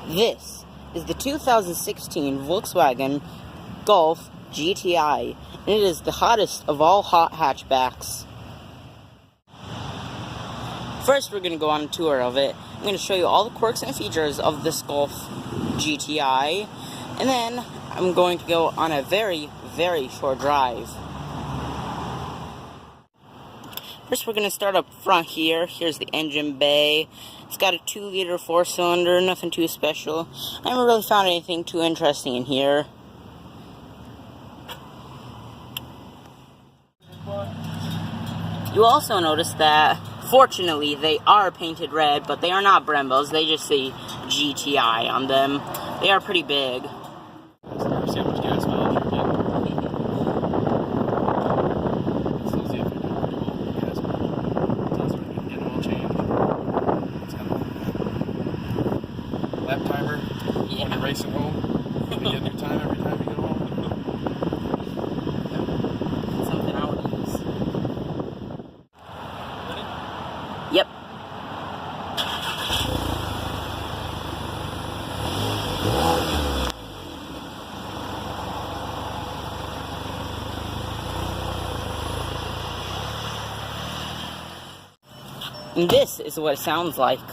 This is the 2016 Volkswagen Golf GTI, and it is the hottest of all hot hatchbacks. First, we're going to go on a tour of it. I'm going to show you all the quirks and features of this Golf GTI, and then I'm going to go on a very, very short drive. First, we're going to start up front here. Here's the engine bay. It's got a 2-liter 4-cylinder, nothing too special. I haven't really found anything too interesting in here. You'll also notice that, fortunately, they are painted red, but they are not Brembos. They just say GTI on them. They are pretty big. See how much gas mileage you're getting. It tells you if you're doing pretty well with gas mileage. It tells you if you're getting oil change. It's kind of lap timer. Yeah. When you're racing home, you get a new time every time you get home. Something I would use. Ready? Yep. And this is what it sounds like. Do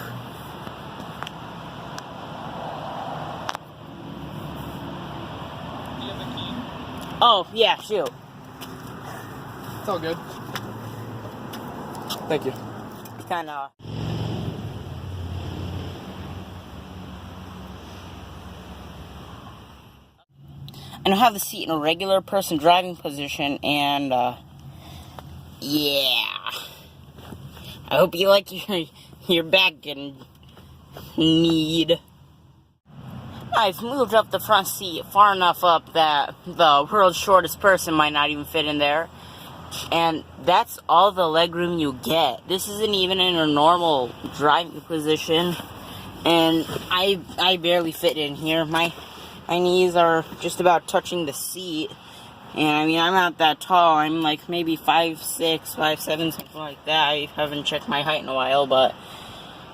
you have the key? Oh, yeah, shoot. It's all good. Thank you. It's kind of... And I'll have the seat in a regular person driving position, and, yeah. I hope you like your back and need. I've moved up the front seat far enough up that the world's shortest person might not even fit in there. And that's all the legroom you get. This isn't even in a normal driving position. And I barely fit in here. My knees are just about touching the seat. And I mean, I'm not that tall. I'm like maybe 5'6", 5'7", something like that. I haven't checked my height in a while, but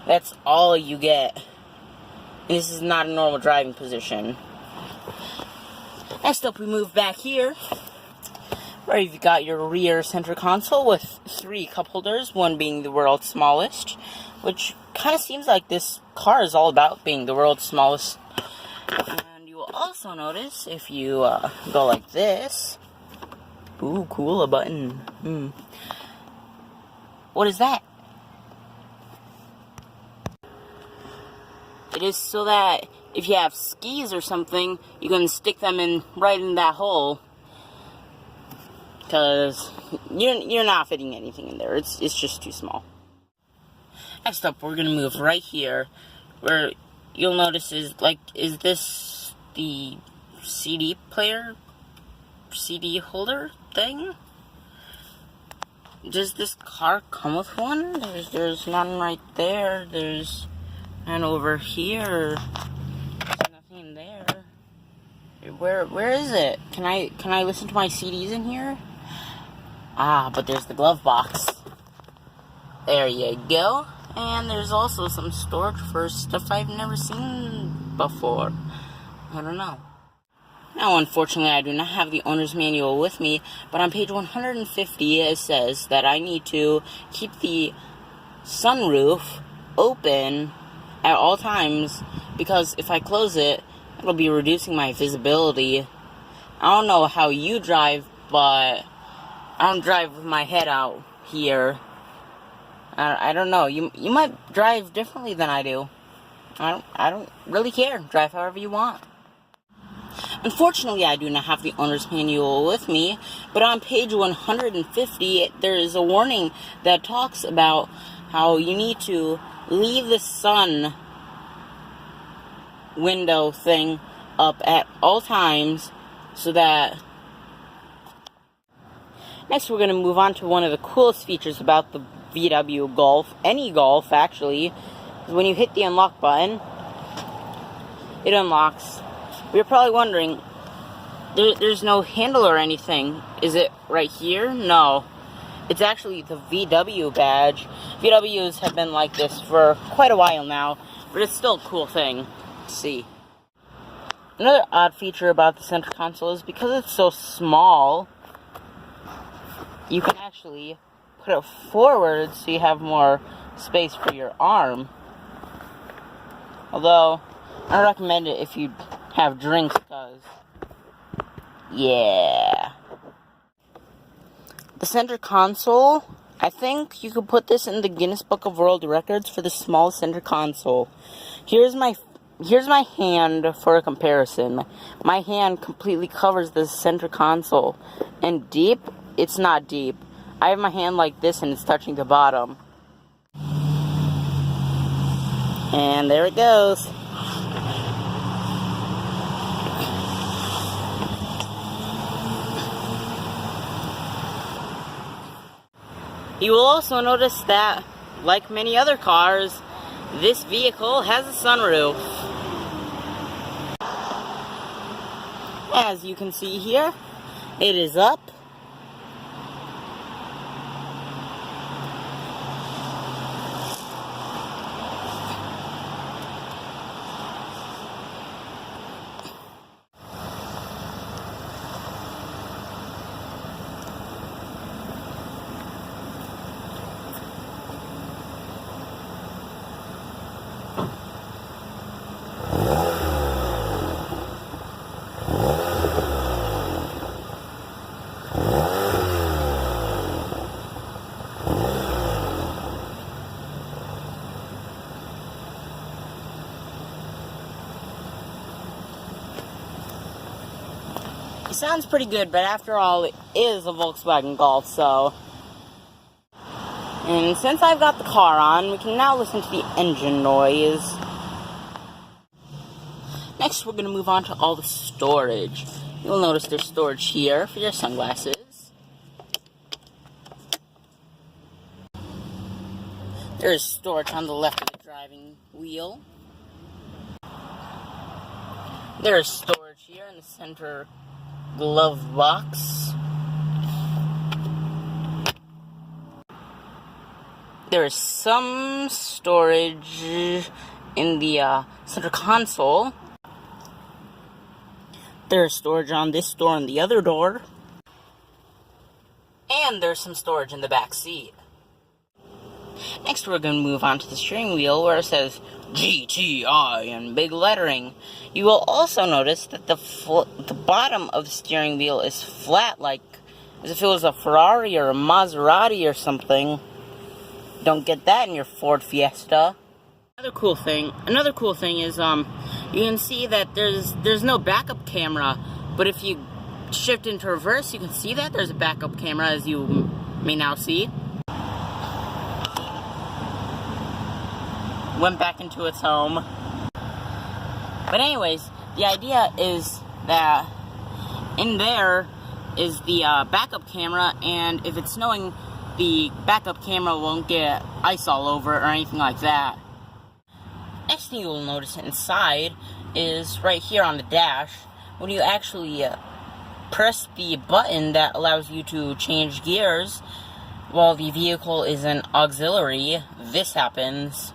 that's all you get. And this is not a normal driving position. Next up, we move back here, where you've got your rear center console with 3 cup holders, one being the world's smallest, which kind of seems like this car is all about being the world's smallest. And you will also notice, if you go like this, ooh, cool, a button. What is that? It is so that if you have skis or something, you can stick them in right in that hole. Because you're not fitting anything in there. It's just too small. Next up, we're going to move right here, where you'll notice is this the CD player, CD holder thing? Does this car come with one? There's none right there. There's none over here. There's nothing there. Where is it? Can I listen to my CDs in here? Ah, but there's the glove box. There you go. And there's also some storage for stuff I've never seen before. I don't know. Now, unfortunately, I do not have the owner's manual with me, but on page 150 it says that I need to keep the sunroof open at all times, because if I close it, it'll be reducing my visibility. I don't know how you drive, but I don't drive with my head out here. I don't know. You might drive differently than I do. I don't really care. Drive however you want. Unfortunately, I do not have the owner's manual with me, but on page 150, there is a warning that talks about how you need to leave the sun window thing up at all times, so that... Next, we're going to move on to one of the coolest features about the VW Golf, any Golf actually, is when you hit the unlock button, it unlocks. You're probably wondering, there's no handle or anything. Is it right here? No. It's actually the VW badge. VWs have been like this for quite a while now, but it's still a cool thing. See. Another odd feature about the center console is because it's so small, you can actually put it forward so you have more space for your arm. Although, I recommend it if you have drinks, because, yeah. The center console, I think you could put this in the Guinness Book of World Records for the smallest center console. Here's my hand for a comparison. My hand completely covers the center console. And deep, it's not deep. I have my hand like this and it's touching the bottom. And there it goes. You will also notice that, like many other cars, this vehicle has a sunroof. As you can see here, it is up. It sounds pretty good, but after all, it is a Volkswagen Golf, so... And since I've got the car on, we can now listen to the engine noise. Next, we're going to move on to all the storage. You'll notice there's storage here for your sunglasses. There is storage on the left of the driving wheel. There is storage here in the center glove box. There is some storage in the center console. There's storage on this door and the other door. And there's some storage in the back seat. Next, we're going to move on to the steering wheel where it says GTI in big lettering. You will also notice that the bottom of the steering wheel is flat, like as if it was a Ferrari or a Maserati or something. Don't get that in your Ford Fiesta. Another cool thing is you can see that there's no backup camera, but if you shift into reverse, you can see that there's a backup camera, as you may now see. Went back into its home. But anyways, the idea is that in there is the backup camera, and if it's snowing, the backup camera won't get ice all over it or anything like that. Next thing you will notice inside is right here on the dash, when you actually press the button that allows you to change gears while the vehicle is in auxiliary, this happens.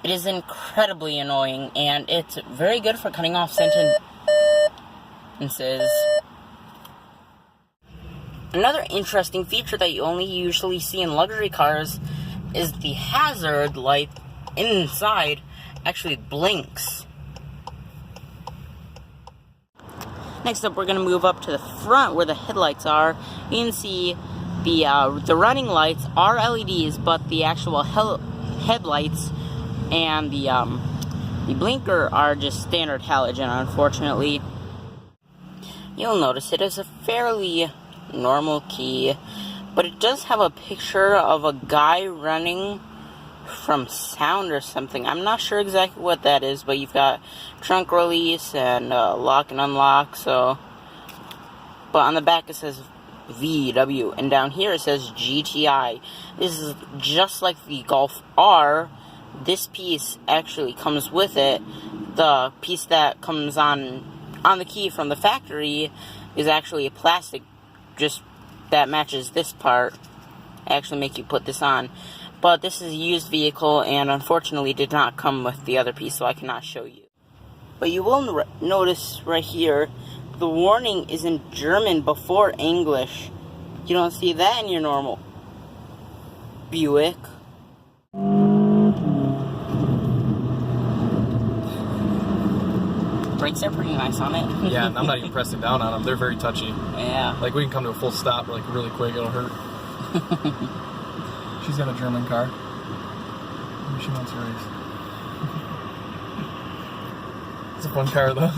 It is incredibly annoying, and it's very good for cutting off sentences. Another interesting feature that you only usually see in luxury cars is the hazard light inside actually blinks. Next up, we're going to move up to the front where the headlights are. You can see the running lights are LEDs, but the actual headlights and the blinker are just standard halogen, unfortunately. You'll notice it is a fairly normal key, but it does have a picture of a guy running from sound or something. I'm not sure exactly what that is, but you've got trunk release and lock and unlock, so... But on the back it says VW, and down here it says GTI. This is just like the Golf R. This piece actually comes with it. The piece that comes on the key from the factory is actually a plastic, just that matches this part actually make you put this on. But this is a used vehicle and unfortunately did not come with the other piece, so I cannot show you. But you will notice right here, the warning is in German before English. You don't see that in your normal Buick. Brakes are pretty nice on it. Yeah, and I'm not even pressing down on them. They're very touchy. Yeah. Like, we can come to a full stop like really quick. It'll hurt. She's got a German car. Maybe she wants to race. It's a fun car, though.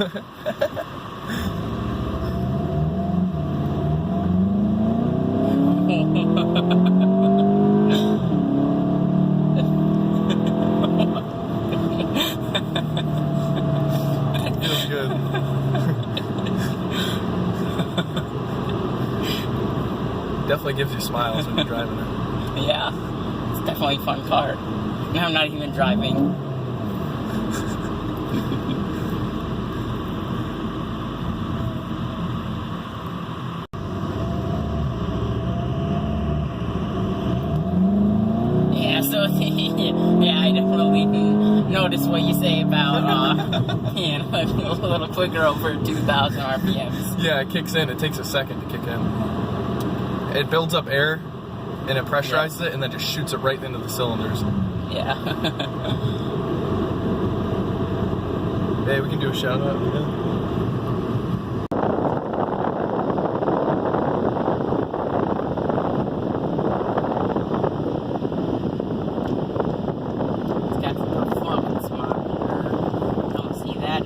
Feels good. Definitely gives you smiles when you're driving it. Yeah, it's definitely a fun car. Now I'm not even driving. Yeah, so yeah, I definitely notice what you say about you know, a little quicker over 2,000 RPMs. Yeah, it kicks in. It takes a second to kick in. It builds up air, and it pressurizes it, and then just shoots it right into the cylinders. Yeah. Hey, we can do a shout out again. It's got the performance monitor. Don't see that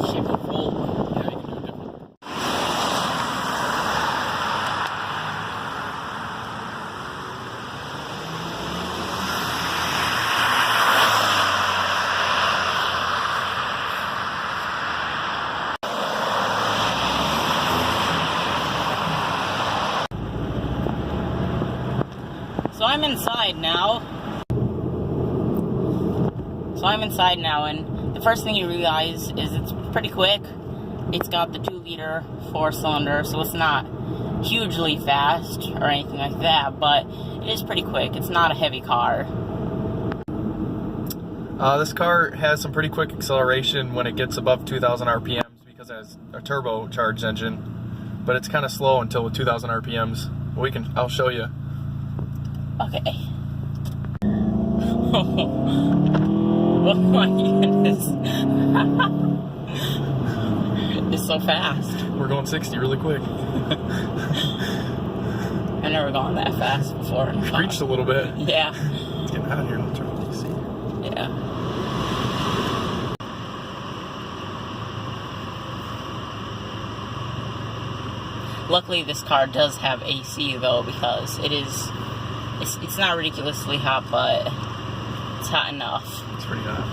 Chevy Volt. Yeah, you can do a different. So I'm inside now, and the first thing you realize is it's pretty quick. It's got the 2-liter 4-cylinder, so it's not hugely fast or anything like that, but it is pretty quick. It's not a heavy car. This car has some pretty quick acceleration when it gets above 2,000 RPMs because it has a turbocharged engine, but it's kind of slow until with 2,000 RPMs. I'll show you. Okay. Oh my goodness. It's so fast. We're going 60 really quick. I've never gone that fast before. We screeched a little bit. Yeah. It's getting hot in here. I'll turn the AC. Yeah. Luckily, this car does have AC though, because it's not ridiculously hot, but it's hot enough. It's pretty hot.